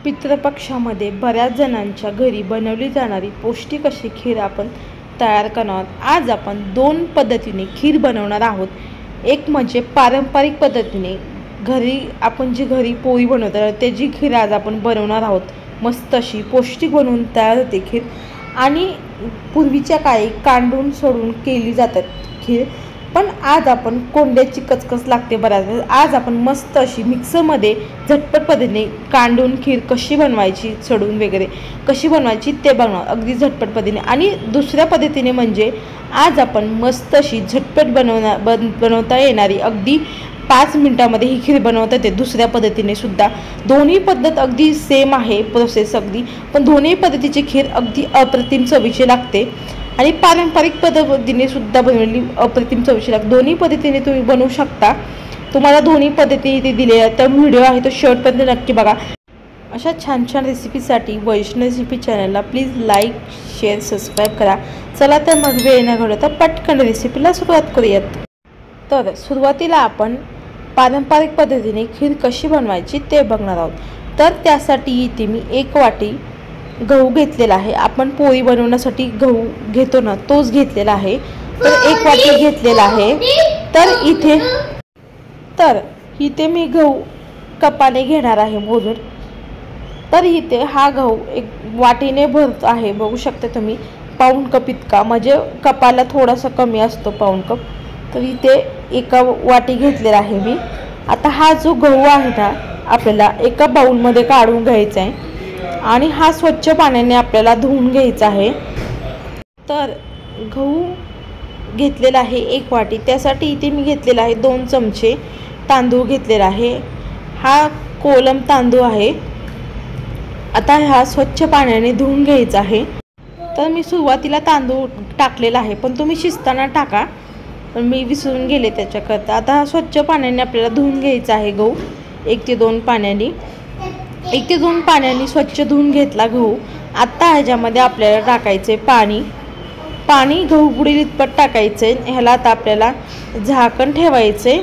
पितृपक्षामध्ये बऱ्याच जणांच्या घरी बनवली जाणारी पौष्टिक अशी खीर आपण तयार करणार आहोत। आज आपण दोन पद्धतीने खीर बनवणार आहोत। एक म्हणजे पारंपरिक पद्धतीने आपण जी घरी पोळी बनवतो त्याची खीर आज आपण बनवणार आहोत। मस्त अशी पौष्टिक बनवून तयार होते खीर। आणि पूर्वीच्या काळी कांडून सोडून केली जातात खीर, पण आज आपण कोंड्याची कचकच लागते बऱ्याच वेळेस। आज आपण मस्त अशी मिक्सरमध्ये झटपट पद्धतीने कांडून खीर कशी बनवायची, सडून वगैरे कशी बनवायची ते बनवणार अगदी झटपट पद्धतीने। आणि दुसऱ्या पद्धतीने म्हणजे आज आपण मस्त अशी झटपट बनवता येणारी अगदी 5 मिनिटांमध्ये ही खीर बनवता येते दुसऱ्या पद्धतीने सुद्धा। दोन्ही पद्धत अगदी सेम आहे प्रोसेस अगदी, पण दोन्ही पद्धतीची खीर अगदी अप्रतिम चवीची लागते। आणि पारंपरिक पद्धतीने सुद्धा बनवलेली अप्रतिम चवीची लागते। दोन्ही पद्धतीने तुम्ही बनवू शकता। तुम्हाला दोन्ही पद्धती ते दिले आहेत, त्या व्हिडिओ आहे तो शेवटपर्यंत नक्की बघा। अशा छान छान रेसिपीसाठी वैष्णव रेसिपी चॅनलला प्लीज लाईक, शेअर, सबस्क्राईब करा। चला तर मग वेळ न घालवता पटकन रेसिपीला सुरुवात करूयात। तर सुरुवातीला आपण पारंपरिक पद्धतीने खीर कशी बनवायची ते बघणार आहोत। तर त्यासाठी इथे मी 1 वाटी गहू घेतलेला आहे। आपण पोळी बनवण्यासाठी गहू घेतो ना, तोच घेतलेला आहे। तर 1 वाटी घेतलेला आहे। तर इथे मी गहू कपाने घेणार आहे मोजून। तर इथे हा गहू 1 वाटीने भरत आहे, बघू शकता तुम्ही। पाऊण कप इतका, म्हणजे कपाला थोडासा कमी असतो पाऊण कप। तर इथे 1 वाटी घेतलेला आहे मी। आता हा जो गहू आहे ना आपल्याला एका बाउलमध्ये काढून घ्यायचा आहे आणि हा स्वच्छ पाण्याने आपल्याला धुवून घ्यायचा आहे। तर गहू घेतलेला आहे 1 वाटी, त्यासाठी इथे मी घेतलेला आहे 2 चमचे तांदूळ घेतलेला आहे। हा कोलम तांदूळ आहे। आता हा स्वच्छ पाण्याने धुवून घ्यायचा आहे। तर मी सुरुवातीला तांदूळ टाकलेला आहे, पण तुम्ही शिजताना टाका, पण मी विसरून गेले त्याच्याकरता। आता हा स्वच्छ पाण्याने आपल्याला धुवून घ्यायचा आहे गहू 1 ते 2 पाण्याने। 1 ते 2 पाण्याने स्वच्छ धुवून घेतला गहू। आता ह्याच्यामध्ये आपल्याला टाकायचे पाणी गहू बुडेल इतपत टाकायचे। ह्याला आता आपल्याला झाकण ठेवायचे।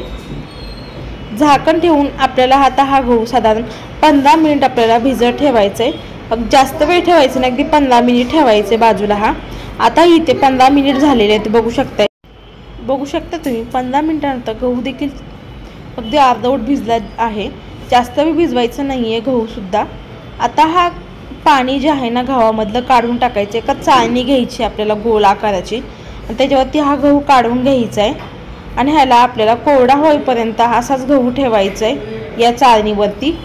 झाकण ठेवून आपल्याला आता हा गहू साधारण 15 मिनिट आपल्याला भिजत ठेवायचे। जास्त वेळ ठेवायचे नाही, अगदी 15 मिनिट ठेवायचे बाजूला। आता इथे 15 मिनिट झालेले आहेत, बघू शकता तुम्ही। 15 मिनिटानंतर गहू देखील अगदी अर्धवट भिजला आहे, जास्त वेळ भिजवायचं नाही आहे गहू सुद्धा। आता हा पाणी जे आहे ना गव्हामधलं काढून टाकायचे। एका चाळणी घ्यायची आपल्याला गोल आकाराची, आणि त्याच्यावरती हा गहू काढून घ्यायचा आहे। आणि ह्याला आपल्याला कोरडा होईपर्यंत असाच गहू ठेवायचा आहे या चाळणीवरती,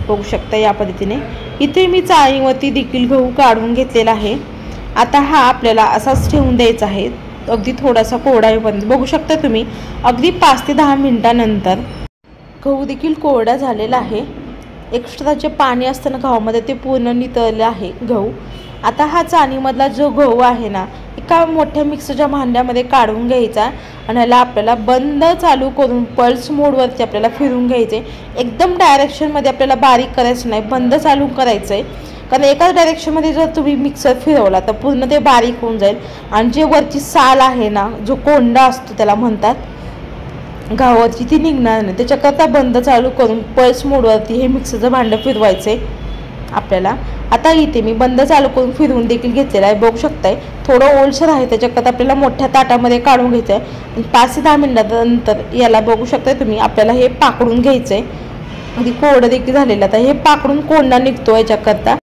बघू शकता या पद्धतीने। इथे मी चाळणीवरती देखील गहू काढून घेतलेला आहे। आता हा आपल्याला असाच ठेवून द्यायचा आहे अगदी थोडासा कोरडा होईपर्यंत। बघू शकता तुम्ही अगदी 5 ते 10 मिनिटानंतर गहू देखील कोरडा झालेला आहे। एक्स्ट्रा जे पाणी असतं ना गव्हामध्ये ते पूर्ण नितळलं आहे गहू। आता हा चाळणीमधला जो गहू आहे ना एका मोठ्या मिक्सरच्या भांड्यामध्ये काढून घ्यायचा, आणि ह्याला आपल्याला बंद चालू करून पल्स मोडवरती आपल्याला फिरून घ्यायचे। एकदम डायरेक्शनमध्ये आपल्याला बारीक करायचं नाही, बंद चालू करायचं आहे। कारण एकाच डायरेक्शनमध्ये जर तुम्ही मिक्सर फिरवला तर पूर्ण ते बारीक होऊन जाईल। आणि जे वरची साल आहे ना, जो कोंडा असतो त्याला म्हणतात गव्हाची, ती निघणार नाही। त्याच्याकरता बंद चालू करून पल्स मोडवरती हे मिक्सरचं भांडं फिरवायचे आपल्याला। आता इथे मी बंद चालू करून फिरवून देखील घेतलेला आहे, बघू शकताय। थोडं ओलसर आहे, त्याच्याकरता आपल्याला मोठ्या ताटामध्ये काढून घ्यायचं आहे। 5 ते 10 मिनिटानंतर याला बघू शकताय तुम्ही आपल्याला हे पाकडून घ्यायचं आहे। अगदी कोरडं देखील झालेलं, आता हे पाकडून कोंडा निघतो याच्याकरता।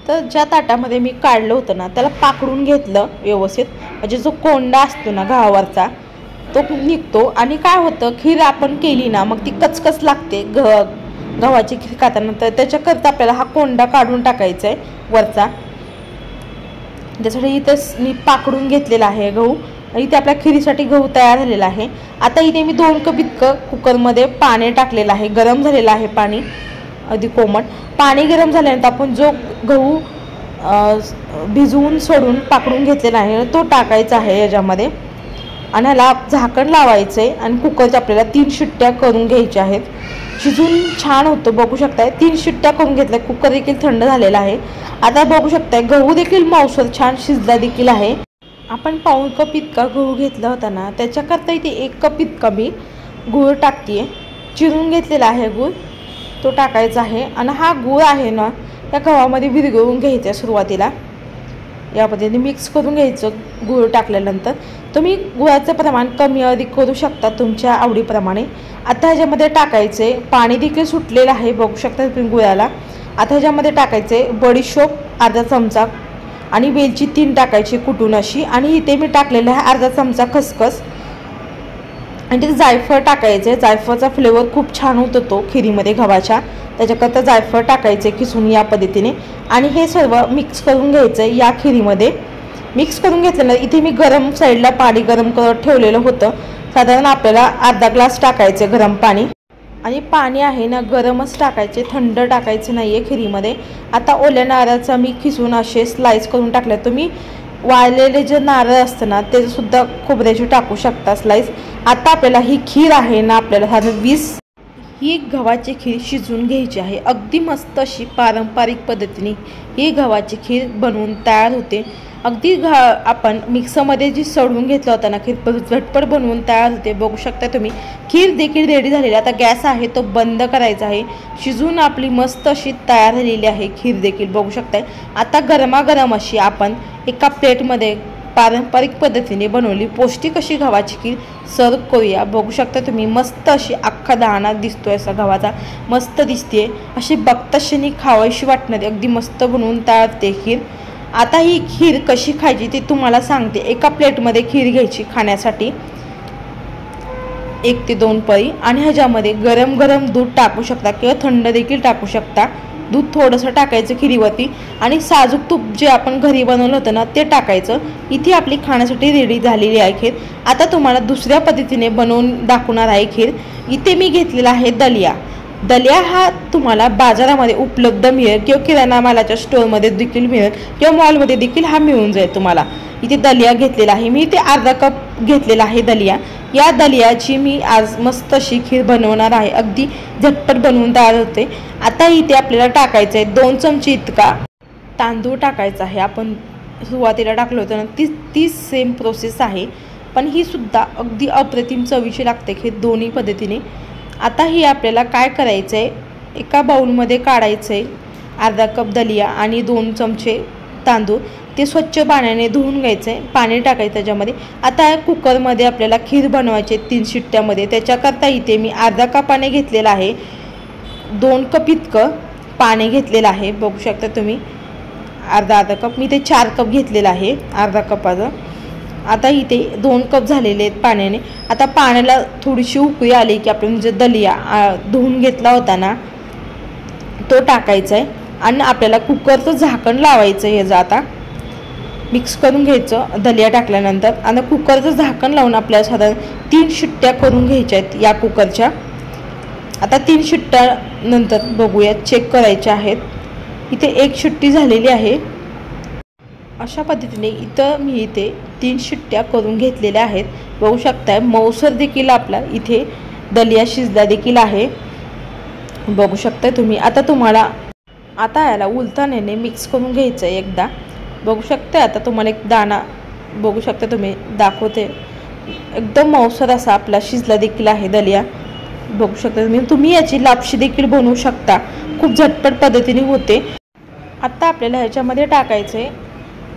तर ज्या ताटामध्ये मी काढलं होतं ना त्याला पाकडून घेतलं व्यवस्थित, म्हणजे जो कोंडा असतो ना गव्हावरचा तो निघतो। आणि काय होतं, खीर आपण केली ना मग ती कचकच लागते गव्हाची खीर खाताना, तर त्याच्याकरता आपल्याला हा कोंडा काढून टाकायचा आहे वरचा। त्यासाठी इथे मी पाकडून घेतलेला आहे गहू, आणि इथे आपल्या खिरीसाठी गहू तयार झालेला आहे। आता इथे मी 2 कप इतकं कुकरमध्ये पाणी टाकलेलं आहे, गरम झालेलं आहे पाणी अगदी कोमट। पाणी गरम झाल्यानंतर आपण जो गहू भिजवून सोडून पाकडून घेतलेला आहे तो टाकायचा आहे याच्यामध्ये, आणि ह्याला झाकण लावायचं आहे। आणि कुकरच्या आपल्याला 3 शिट्ट्या करून घ्यायच्या आहेत। शिजून छान होतं, बघू शकताय। 3 शिट्ट्या करून घेतल्या, कुकर देखील थंड झालेला आहे। आता बघू शकताय गहू देखील मऊसर छान शिजला देखील आहे। आपण पाऊण कप इतका गहू घेतला होता ना त्याच्याकरता इथे 1 कप इतका मी गूळ टाकते। चिरून घेतलेला आहे गूळ, तो टाकायचा आहे। आणि हा गूळ आहे ना या गव्हामध्ये विरघळवून घ्यायचं सुरुवातीला। या पद्धतीने मिक्स करून घ्यायचं गूळ टाकल्यानंतर। तुम्ही गुळाचं प्रमाण कमी अधिक करू शकता तुमच्या आवडीप्रमाणे। आता ह्याच्यामध्ये टाकायचे पाणी देखील सुटलेलं आहे बघू शकता तुम्ही गुळाला। आता ह्याच्यामध्ये टाकायचे बडीशोप अर्धा चमचा आणि वेलची 3 टाकायची कुटून अशी, आणि इथे मी टाकलेला आहे अर्धा चमचा खसखस आणि ते जायफळ टाकायचे। जायफळचा फ्लेवर खूप छान होतो तो खिरीमध्ये गव्हाच्या, त्याच्याकरता जायफळ टाकायचे किसून या पद्धतीने। आणि हे सर्व मिक्स करून घ्यायचं या खिरीमध्ये। मिक्स करून घेतल्यानंतर इथे मी गरम साईडला पाणी गरम करत ठेवलेलं होतं, साधारण आपल्याला अर्धा ग्लास टाकायचे गरम पाणी। आणि पाणी आहे ना गरमच टाकायचे, थंड टाकायचं नाही आहे खिरीमध्ये। आता ओल्या नारळाचा मी खिसून असे स्लाइस करून टाकले। तुम्ही वाळलेले जे नारळ असतं ना त्याचंसुद्धा खोबऱ्याची टाकू शकता स्लाइस। आता आपल्याला ही खीर आहे ना आपल्याला साधारण 20 ही गव्हाची खीर शिजवून घ्यायची आहे। अगदी मस्त अशी पारंपरिक पद्धतीने ही गव्हाची खीर बनवून तयार होते। अगदी आपण मिक्सरमध्ये जी सळून घेतलं होतं ना खीर झटपट बनवून तयार होते बघू शकता तुम्ही। खीर देखील रेडी झालेली। आता गॅस आहे तो बंद करायचा आहे। शिजून आपली मस्त अशी तयार झालेली आहे खीर देखील बघू शकताय। आता गरमागरम अशी आपण एका प्लेटमध्ये पारंपरिक पद्धतीने बनवली पौष्टिक अशी गव्हाची खीर सर्व करूया। बघू शकता तुम्ही मस्त अशी अख्खा दाणा दिसतोय असा गव्हाचा, मस्त दिसते अशी बघताक्षणी खावायशी वाटणारी अगदी मस्त बनवून तयार ते खीर। आता ही खीर कशी खायची ते तुम्हाला सांगते। एका प्लेटमध्ये खीर घ्यायची खाण्यासाठी 1 ते 2 पळी, आणि ह्याच्यामध्ये गरम गरम दूध टाकू शकता किंवा थंड देखील टाकू शकता। दूध थोडंसं टाकायचं खिरीवरती आणि साजूक तूप जे आपण घरी बनवलं होतं ना ते टाकायचं। इथे आपली खाण्यासाठी रेडी झालेली आहे खीर। आता तुम्हाला दुसऱ्या पद्धतीने बनवून दाखवणार आहे खीर। इथे मी घेतलेला आहे दलिया। दलिया हा तुम्हाला बाजारामध्ये उपलब्ध मिळेल किंवा किराणा मालाच्या स्टोअरमध्ये देखील मिळेल किंवा मॉलमध्ये देखील हा मिळून जाईल तुम्हाला। इथे दलिया घेतलेला आहे मी, इथे अर्धा कप घेतलेला आहे दलिया। या दलियाची मी आज मस्त अशी खीर बनवणार आहे, अगदी झटपट बनवून तयार होते। आता इथे आपल्याला टाकायचं आहे 2 चमचे इतका तांदूळ टाकायचा आहे। आपण सुरुवातीला टाकलं होतं ना तीच सेम प्रोसेस आहे, पण ही सुद्धा अगदी अप्रतिम चवीची लागते खीर दोन्ही पद्धतीने। आता ही आपल्याला काय करायचं आहे, एका बाउलमध्ये काढायचं आहे अर्धा कप दलिया आणि 2 चमचे तांदूळ, ते स्वच्छ पाण्याने धुवून घ्यायचं आहे। पाणी टाकायचं त्याच्यामध्ये। आता कुकरमध्ये आपल्याला खीर बनवायची 3 शिट्ट्यामध्ये। त्याच्याकरता इथे मी अर्धा कपाने घेतलेलं आहे, 2 कप इतकं पाणी घेतलेलं आहे बघू शकता तुम्ही। अर्धा कप मी ते 4 कप घेतलेलं आहे अर्धा कपाचं। आता इथे 2 कप झालेले आहेत पाण्याने। आता पाण्याला थोडीशी उकळी आली की आपण जे दलिया धुवून घेतला होता ना तो टाकायचा आहे आणि आपल्याला कुकरचं झाकण लावायचं आहे। याचं आता मिक्स करून घ्यायचं दलिया टाकल्यानंतर, आणि कुकरचं झाकण लावून आपल्याला साधारण 3 शिट्ट्या करून घ्यायच्या आहेत या कुकरच्या। आता 3 शिट्ट्या नंतर बघूया, चेक करायच्या आहेत। इथे 1 शिट्टी झालेली आहे। अशा पद्धतीने इथं मी इथे 3 शिट्ट्या करून घेतलेल्या आहेत बघू शकताय। मऊसर देखील आपला इथे दलिया शिजला देखील आहे बघू शकताय तुम्ही। आता याला उलथाण्याने मिक्स करून घ्यायचं आहे एकदा बघू शकता। आता तुम्हाला एक दाणा बघू शकता तुम्ही दाखवते, एकदम मऊसर असा आपला शिजला देखील आहे दलिया बघू शकता तुम्ही याची लापशी देखील बनवू शकता, खूप झटपट पद्धतीने होते। आता आपल्याला ह्याच्यामध्ये टाकायचे,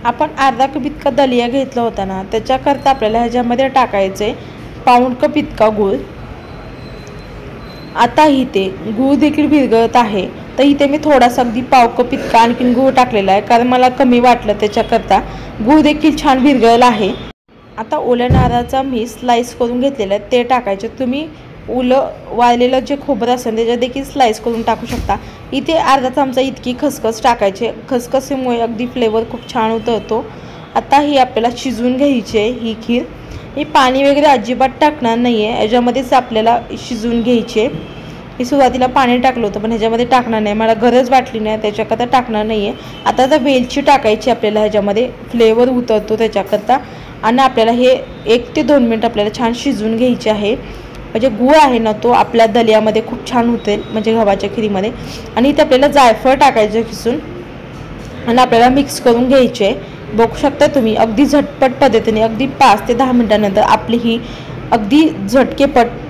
आपण अर्धा कप इतका दलिया घेतला होता ना त्याच्याकरता आपल्याला ह्याच्यामध्ये टाकायचे पाऊण कप इतका गूळ। आता इथे गूळ देखील विरघळत आहे, तर इथे मी थोडासा अगदी पाव कप इतका आणखीन गूळ टाकलेला आहे कारण मला कमी वाटलं त्याच्याकरता। गूळ देखील छान विरघळला आहे। आता ओल्या नारळाचा मी स्लाइस करून घेतलेला आहे ते टाकायचे। तुम्ही वाळलेलं जे खोबरं असेल त्याच्यात देखील स्लाइस करून टाकू शकता। इथे अर्धा चमचा इतकी खसखस टाकायचे, खसखसीमुळे अगदी फ्लेवर खूप छान होतो। आता ही आपल्याला शिजवून घ्यायची आहे ही खीर। हे पाणी वगैरे अजिबात टाकणार नाही आहे, याच्यामध्येच आपल्याला शिजवून घ्यायची आहे। मी सुरुवातीला पाणी टाकलं होतं पण ह्याच्यामध्ये टाकणार नाही, मला गरज वाटली नाही त्याच्याकरता टाकणार नाही आहे। आता वेलची टाकायची आपल्याला, ह्याच्यामध्ये फ्लेवर उतरतो त्याच्याकरता। आणि आपल्याला हे 1 ते 2 मिनिट आपल्याला छान शिजवून घ्यायचे आहे, म्हणजे गूळ आहे ना तो आपल्या दलियामध्ये खूप छान होते म्हणजे गव्हाच्या खिरीमध्ये। आणि इथे आपल्याला जायफळ टाकायचं किसून आणि आपल्याला मिक्स करून घ्यायचे बघू शकता तुम्ही। अगदी झटपट पद्धतीने अगदी 5 ते 10 मिनिटांनंतर आपली ही अगदी झटकेपट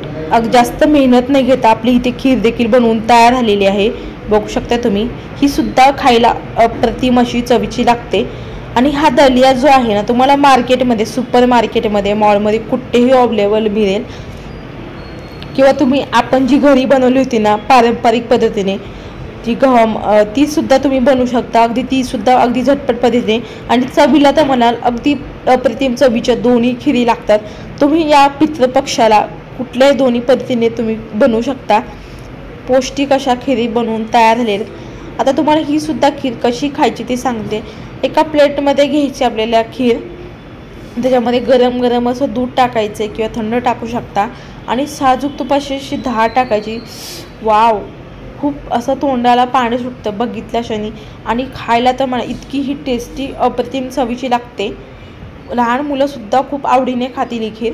जास्त मेहनत नाही घेता आपली इथे खीर देखील बनवून तयार झालेली आहे बघू शकता तुम्ही, ही सुद्धा खायला अप्रतिम अशी चवीची लागते। आणि हा दलिया जो आहे ना, तुम्हाला मार्केटमध्ये, सुपर मार्केटमध्ये, मॉलमध्ये कुठेही अवेलेबल मिळेल, किंवा तुम्ही आपण जी घरी बनवली होती ना पारंपरिक पद्धतीने ती सुद्धा तुम्ही बनवू शकता। अगदी ती सुद्धा अगदी झटपट पद्धतीने, आणि चवीला तर म्हणाल अगदी अप्रतिम चवीच्या दोन्ही खिरी लागतात। तुम्ही या पितृपक्षाला कुठल्याही दोन्ही पद्धतीने तुम्ही बनवू शकता। पौष्टिक अशा खिरी बनवून तयार झालेत। आता तुम्हाला ही सुद्धा खीर कशी खायची ते सांगते। एका प्लेटमध्ये घ्यायची आपल्याला खीर, त्याच्यामध्ये गरम गरम असं दूध टाकायचं किंवा थंड टाकू शकता, आणि साजूक तुपाची अशी धार टाकायची। वाव, खूप असं तोंडाला पाणी सुटतं बघितल्या क्षणी, आणि खायला तर मला इतकी ही टेस्टी अप्रतिम चवीची लागते। लहान मुलंसुद्धा खूप आवडीने खातील ही खीर।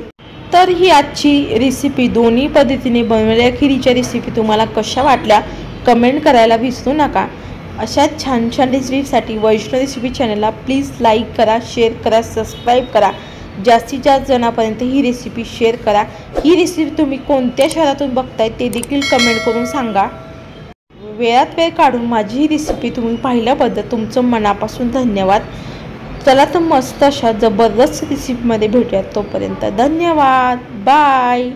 तर ही आजची रेसिपी, दोन्ही पद्धतीने बनवलेल्या खिरीच्या रेसिपी तुम्हाला कशा वाटल्या कमेंट करायला विसरू नका। अशा छान छान रेसिपीसाठी वैष्णव रेसिपी चॅनलला प्लीज लाईक करा, शेअर करा, सबस्क्राईब करा। जास्तीत जास्त जणांपर्यंत ही रेसिपी शेअर करा। ही रेसिपी तुम्ही कोणत्या शहरातून बघताय ते देखील कमेंट करून सांगा। वेळात वेळ काढून माझी ही रेसिपी तुम्ही पाहिल्याबद्दल तुमचं मनापासून धन्यवाद। चला तर मस्त अशा जबरदस्त रेसिपीमध्ये भेटूयात, तोपर्यंत धन्यवाद, बाय।